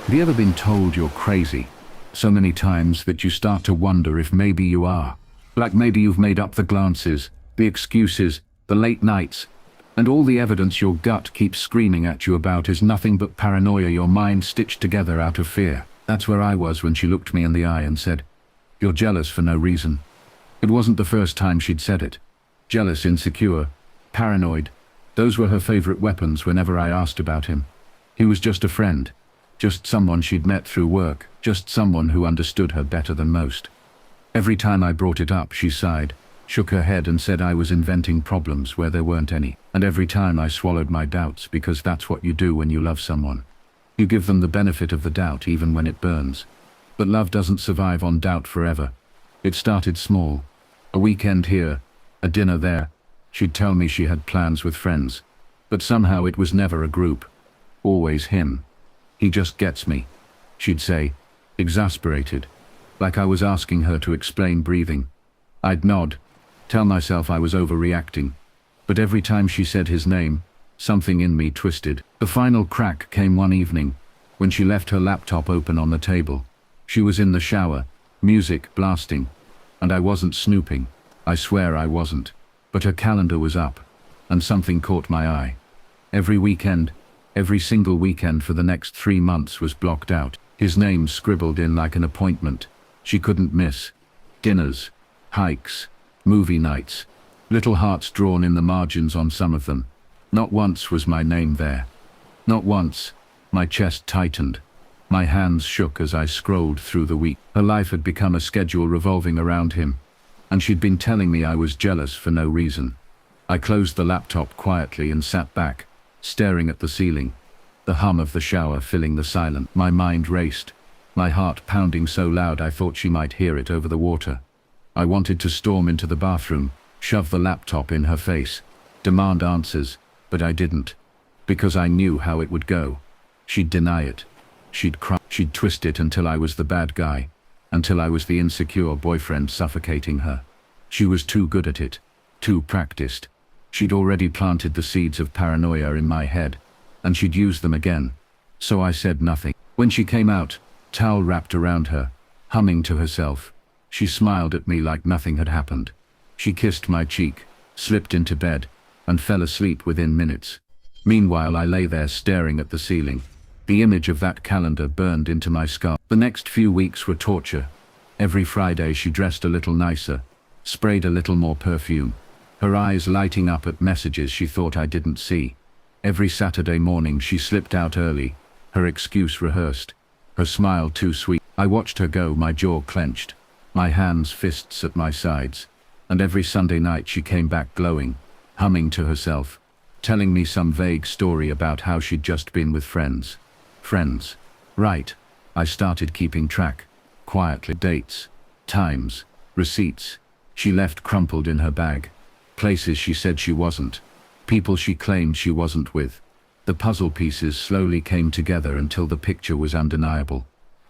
Have you ever been told you're crazy so many times that you start to wonder if maybe you are? Like maybe you've made up the glances, the excuses, the late nights, and all the evidence your gut keeps screaming at you about is nothing but paranoia your mind stitched together out of fear. That's where I was when she looked me in the eye and said, "You're jealous for no reason." It wasn't the first time she'd said it. Jealous, insecure, paranoid. Those were her favorite weapons whenever I asked about him. He was just a friend. Just someone she'd met through work, just someone who understood her better than most. Every time I brought it up, she sighed, shook her head and said I was inventing problems where there weren't any. And every time I swallowed my doubts, because that's what you do when you love someone. You give them the benefit of the doubt even when it burns. But love doesn't survive on doubt forever. It started small. A weekend here, a dinner there. She'd tell me she had plans with friends. But somehow it was never a group. Always him. "He just gets me," she'd say, exasperated, like I was asking her to explain breathing. I'd nod, tell myself I was overreacting, but every time she said his name, something in me twisted. The final crack came one evening, when she left her laptop open on the table. She was in the shower, music blasting, and I wasn't snooping, I swear I wasn't, but her calendar was up, and something caught my eye. Every weekend, every single weekend for the next 3 months was blocked out. His name scribbled in like an appointment. She couldn't miss. Dinners, hikes, movie nights. Little hearts drawn in the margins on some of them. Not once was my name there. Not once. My chest tightened. My hands shook as I scrolled through the week. Her life had become a schedule revolving around him, and she'd been telling me I was jealous for no reason. I closed the laptop quietly and sat back, staring at the ceiling, the hum of the shower filling the silence. My mind raced, my heart pounding so loud I thought she might hear it over the water. I wanted to storm into the bathroom, shove the laptop in her face, demand answers, but I didn't, because I knew how it would go. She'd deny it. She'd cry. She'd twist it until I was the bad guy, until I was the insecure boyfriend suffocating her. She was too good at it, too practiced. She'd already planted the seeds of paranoia in my head, and she'd use them again. So I said nothing. When she came out, towel wrapped around her, humming to herself, she smiled at me like nothing had happened. She kissed my cheek, slipped into bed, and fell asleep within minutes. Meanwhile, I lay there staring at the ceiling. The image of that calendar burned into my skull. The next few weeks were torture. Every Friday she dressed a little nicer, sprayed a little more perfume, her eyes lighting up at messages she thought I didn't see. Every Saturday morning she slipped out early, her excuse rehearsed, her smile too sweet. I watched her go, my jaw clenched, my hands fists at my sides, and every Sunday night she came back glowing, humming to herself, telling me some vague story about how she'd just been with friends. Friends. Right. I started keeping track, quietly. Dates, times, receipts. She left crumpled in her bag. Places she said she wasn't. People she claimed she wasn't with. The puzzle pieces slowly came together until the picture was undeniable.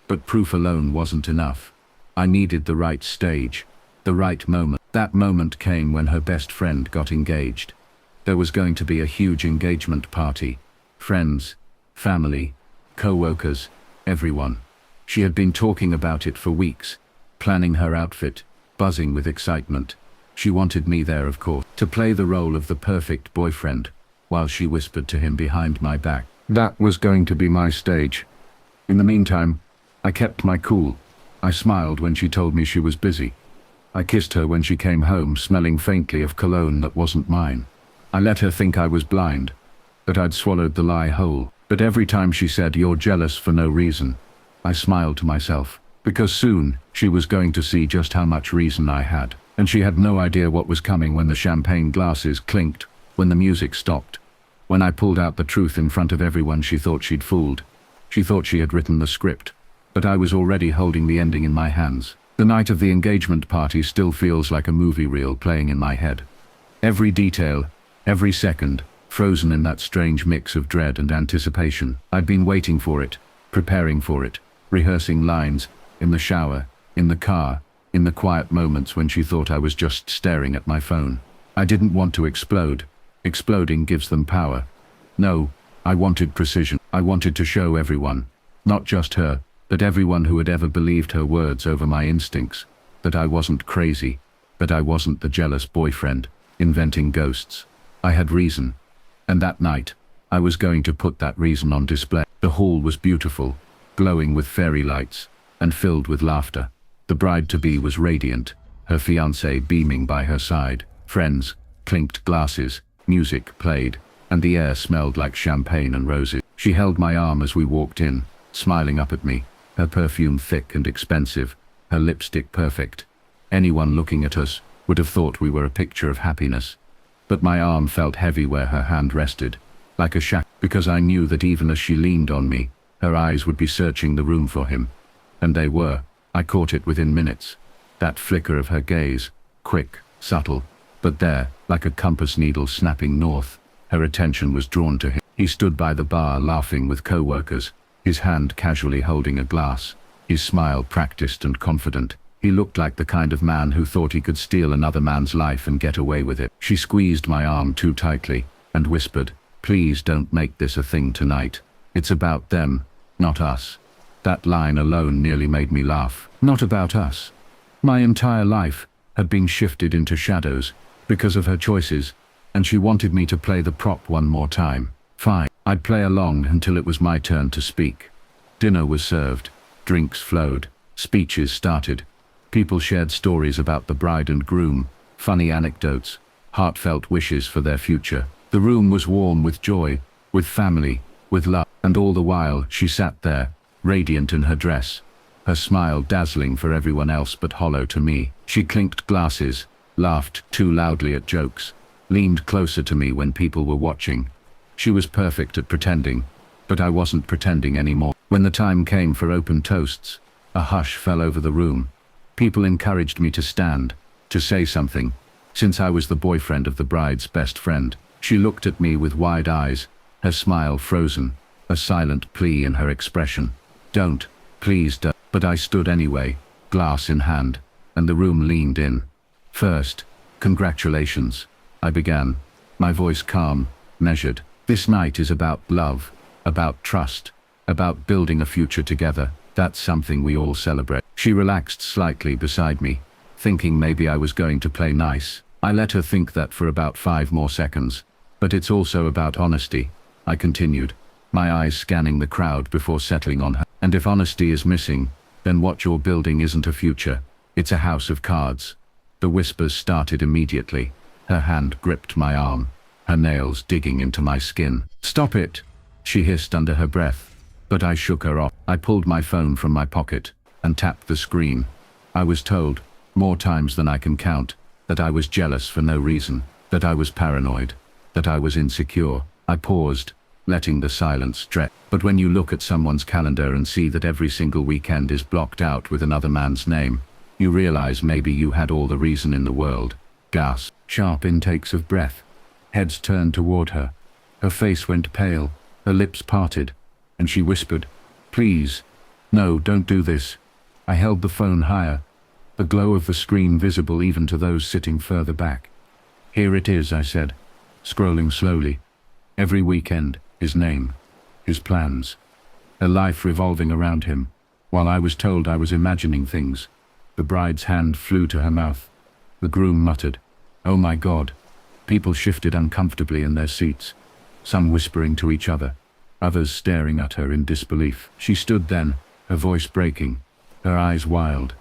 But proof alone wasn't enough. I needed the right stage, the right moment. That moment came when her best friend got engaged. There was going to be a huge engagement party. Friends, family, co-workers, everyone. She had been talking about it for weeks, planning her outfit, buzzing with excitement. She wanted me there, of course, to play the role of the perfect boyfriend, while she whispered to him behind my back. That was going to be my stage. In the meantime, I kept my cool. I smiled when she told me she was busy. I kissed her when she came home, smelling faintly of cologne that wasn't mine. I let her think I was blind, that I'd swallowed the lie whole. But every time she said, "You're jealous for no reason," I smiled to myself, because soon she was going to see just how much reason I had. And she had no idea what was coming when the champagne glasses clinked, when the music stopped. When I pulled out the truth in front of everyone, she thought she'd fooled. She thought she had written the script, but I was already holding the ending in my hands. The night of the engagement party still feels like a movie reel playing in my head. Every detail, every second, frozen in that strange mix of dread and anticipation. I'd been waiting for it, preparing for it, rehearsing lines, in the shower, in the car, in the quiet moments when she thought I was just staring at my phone. I didn't want to explode. Exploding gives them power. No, I wanted precision. I wanted to show everyone. Not just her, but everyone who had ever believed her words over my instincts. That I wasn't crazy, that I wasn't the jealous boyfriend, inventing ghosts. I had reason. And that night, I was going to put that reason on display. The hall was beautiful, glowing with fairy lights, and filled with laughter. The bride-to-be was radiant, her fiancé beaming by her side. Friends clinked glasses, music played, and the air smelled like champagne and roses. She held my arm as we walked in, smiling up at me, her perfume thick and expensive, her lipstick perfect. Anyone looking at us would have thought we were a picture of happiness. But my arm felt heavy where her hand rested, like a shackle, because I knew that even as she leaned on me, her eyes would be searching the room for him. And they were. I caught it within minutes. That flicker of her gaze, quick, subtle, but there, like a compass needle snapping north, her attention was drawn to him. He stood by the bar laughing with co-workers, his hand casually holding a glass, his smile practiced and confident. He looked like the kind of man who thought he could steal another man's life and get away with it. She squeezed my arm too tightly and whispered, "Please don't make this a thing tonight. It's about them, not us." That line alone nearly made me laugh. Not about us. My entire life had been shifted into shadows because of her choices, and she wanted me to play the prop one more time. Fine. I'd play along until it was my turn to speak. Dinner was served, drinks flowed, speeches started. People shared stories about the bride and groom, funny anecdotes, heartfelt wishes for their future. The room was warm with joy, with family, with love, and all the while she sat there, radiant in her dress, her smile dazzling for everyone else but hollow to me. She clinked glasses, laughed too loudly at jokes, leaned closer to me when people were watching. She was perfect at pretending, but I wasn't pretending anymore. When the time came for open toasts, a hush fell over the room. People encouraged me to stand, to say something, since I was the boyfriend of the bride's best friend. She looked at me with wide eyes, her smile frozen, a silent plea in her expression. "Don't, please don't." But I stood anyway, glass in hand, and the room leaned in. "First, congratulations," I began, my voice calm, measured. "This night is about love, about trust, about building a future together. That's something we all celebrate." She relaxed slightly beside me, thinking maybe I was going to play nice. I let her think that for about 5 more seconds. "But it's also about honesty," I continued, my eyes scanning the crowd before settling on her. "And if honesty is missing, then what you're building isn't a future, it's a house of cards." The whispers started immediately. Her hand gripped my arm, her nails digging into my skin. "Stop it," she hissed under her breath, but I shook her off. I pulled my phone from my pocket and tapped the screen. I was told, more times than I can count, that I was jealous for no reason, that I was paranoid, that I was insecure. I paused, letting the silence stretch. But when you look at someone's calendar and see that every single weekend is blocked out with another man's name, you realize maybe you had all the reason in the world. Gasp. Sharp intakes of breath. Heads turned toward her. Her face went pale, her lips parted, and she whispered, "Please, no, don't do this." I held the phone higher, the glow of the screen visible even to those sitting further back. "Here it is," I said, scrolling slowly. Every weekend, his name, his plans, her life revolving around him, while I was told I was imagining things. The bride's hand flew to her mouth. The groom muttered, "Oh my God." People shifted uncomfortably in their seats, some whispering to each other, others staring at her in disbelief. She stood then, her voice breaking, her eyes wild.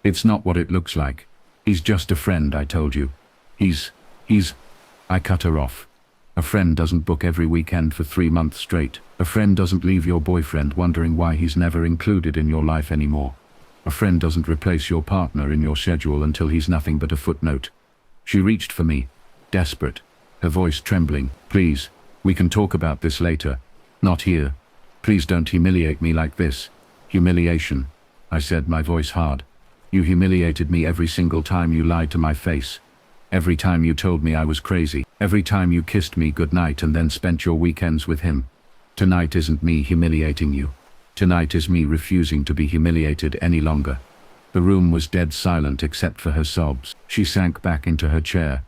"It's not what it looks like. He's just a friend, I told you. He's... I cut her off. A friend doesn't book every weekend for 3 months straight. A friend doesn't leave your boyfriend wondering why he's never included in your life anymore. A friend doesn't replace your partner in your schedule until he's nothing but a footnote." She reached for me, desperate, her voice trembling. "Please, we can talk about this later. Not here. Please don't humiliate me like this." "Humiliation," I said, my voice hard. "You humiliated me every single time you lied to my face. Every time you told me I was crazy. Every time you kissed me goodnight and then spent your weekends with him. Tonight isn't me humiliating you. Tonight is me refusing to be humiliated any longer." The room was dead silent except for her sobs. She sank back into her chair,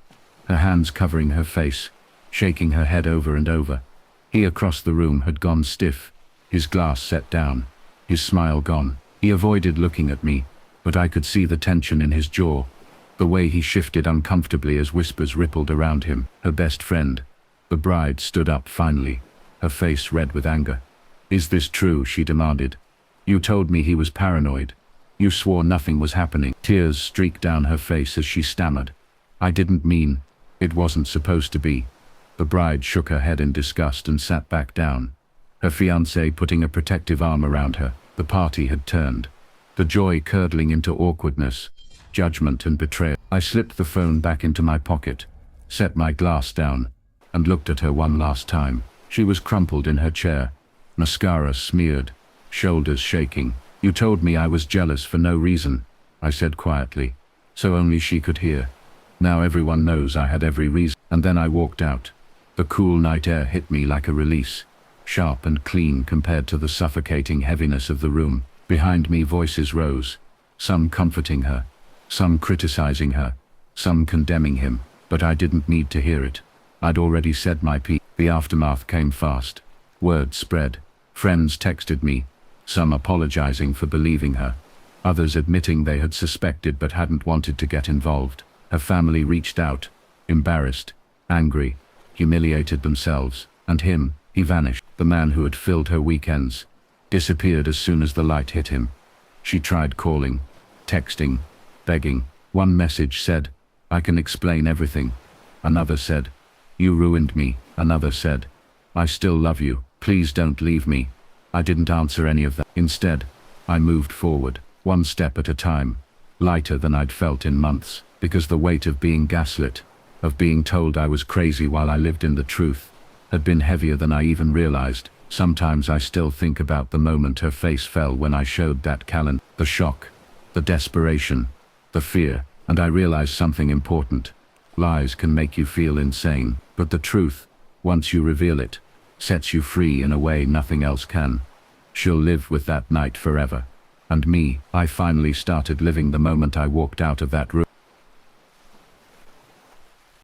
her hands covering her face, shaking her head over and over. He across the room had gone stiff, his glass set down. his smile gone. He avoided looking at me, but I could see the tension in his jaw, the way he shifted uncomfortably as whispers rippled around him. Her best friend, the bride, stood up finally, her face red with anger. "Is this true?" she demanded. "You told me he was paranoid. You swore nothing was happening." Tears streaked down her face as she stammered. "I didn't mean, it wasn't supposed to be." The bride shook her head in disgust and sat back down, her fiancé putting a protective arm around her. The party had turned, the joy curdling into awkwardness, judgment and betrayal. I slipped the phone back into my pocket, set my glass down, and looked at her one last time. She was crumpled in her chair, mascara smeared, shoulders shaking. "You told me I was jealous for no reason," I said quietly, so only she could hear. "Now everyone knows I had every reason." And then I walked out. The cool night air hit me like a release, sharp and clean compared to the suffocating heaviness of the room. Behind me voices rose, some comforting her, some criticizing her, some condemning him, but I didn't need to hear it. I'd already said my piece. The aftermath came fast. Word spread. Friends texted me, some apologizing for believing her, others admitting they had suspected but hadn't wanted to get involved. Her family reached out, embarrassed, angry, humiliated themselves, and him, he vanished. The man who had filled her weekends disappeared as soon as the light hit him. She tried calling, texting, begging. One message said, "I can explain everything." Another said, "You ruined me." Another said, "I still love you. Please don't leave me." I didn't answer any of that. Instead, I moved forward, one step at a time, lighter than I'd felt in months, because the weight of being gaslit, of being told I was crazy while I lived in the truth, had been heavier than I even realized. Sometimes I still think about the moment her face fell when I showed that calendar. The shock, the desperation, the fear, and I realized something important. Lies can make you feel insane, but the truth, once you reveal it, sets you free in a way nothing else can. She'll live with that night forever. And me, I finally started living the moment I walked out of that room.